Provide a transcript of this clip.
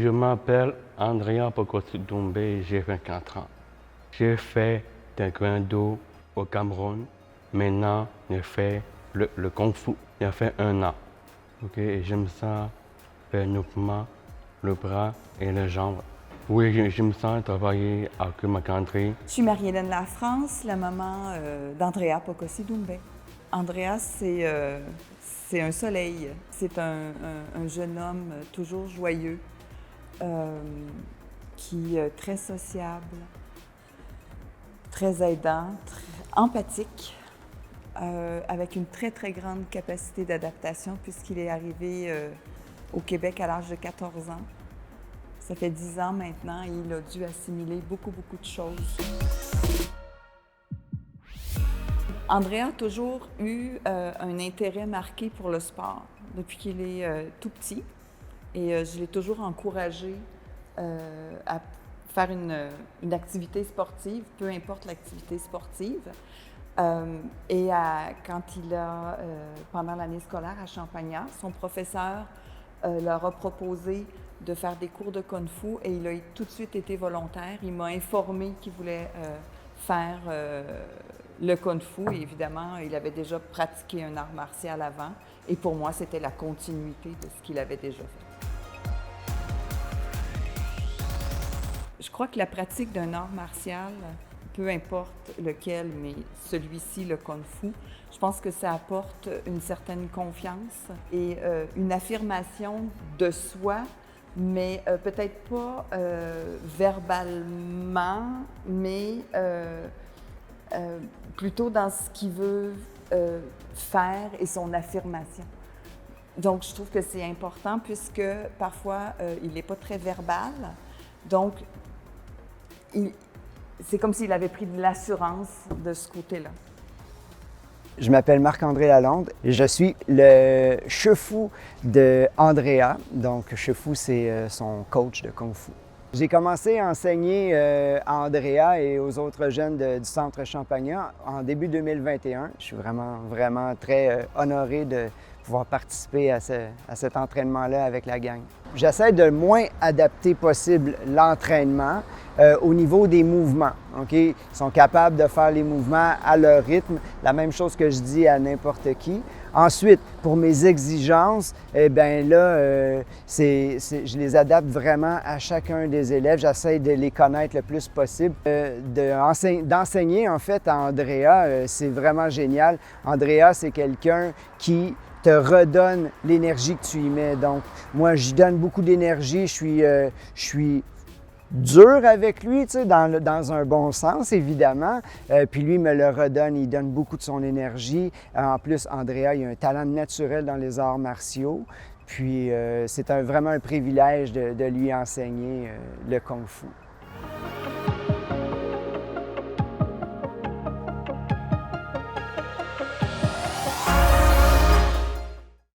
Je m'appelle Andrea Pocosi-Doumbé, j'ai 24 ans. J'ai fait taekwondo au Cameroun. Maintenant, je fais le Kung Fu. J'ai fait 1 an. Ok, et j'aime ça, faire le mouvement, le bras et les jambes. Oui, j'aime ça travailler avec ma country. Je suis Marie-Hélène Lafrance, la maman d'Andrea Pocosi-Doumbé. Andrea, c'est un soleil. C'est un jeune homme toujours joyeux, qui est très sociable, très aidant, très empathique, avec une très, très grande capacité d'adaptation puisqu'il est arrivé au Québec à l'âge de 14 ans. Ça fait 10 ans maintenant et il a dû assimiler beaucoup, beaucoup de choses. Andrea a toujours eu un intérêt marqué pour le sport depuis qu'il est tout petit. Et je l'ai toujours encouragé à faire une activité sportive, peu importe l'activité sportive. Quand il a, pendant l'année scolaire à Champagnat, son professeur leur a proposé de faire des cours de Kung Fu et il a tout de suite été volontaire. Il m'a informé qu'il voulait faire le Kung Fu et évidemment, il avait déjà pratiqué un art martial avant et pour moi, c'était la continuité de ce qu'il avait déjà fait. Je crois que la pratique d'un art martial, peu importe lequel, mais celui-ci, le Kung Fu, je pense que ça apporte une certaine confiance et une affirmation de soi, mais peut-être pas verbalement, mais plutôt dans ce qu'il veut faire et son affirmation. Donc, je trouve que c'est important puisque parfois, il n'est pas très verbal. Donc, c'est comme s'il avait pris de l'assurance de ce côté-là. Je m'appelle Marc-André Lalonde et je suis le chefou de Andrea. Donc, chefou, c'est son coach de Kung Fu. J'ai commencé à enseigner à Andrea et aux autres jeunes du Centre Champagnat en début 2021. Je suis vraiment très honoré de pouvoir participer à cet entraînement-là avec la gang. J'essaie de le moins adapter possible l'entraînement au niveau des mouvements. Okay? Ils sont capables de faire les mouvements à leur rythme, la même chose que je dis à n'importe qui. Ensuite, pour mes exigences, eh bien là, je les adapte vraiment à chacun des élèves. J'essaie de les connaître le plus possible. D'enseigner, en fait, à Andrea, c'est vraiment génial. Andrea, c'est quelqu'un qui te redonne l'énergie que tu y mets. Donc, moi, j'y donne beaucoup d'énergie. Je suis dur avec lui, tu sais, dans un bon sens, évidemment. Puis lui me le redonne, il donne beaucoup de son énergie. En plus, Andrea, il a un talent naturel dans les arts martiaux. Puis c'est vraiment un privilège de lui enseigner le Kung Fu.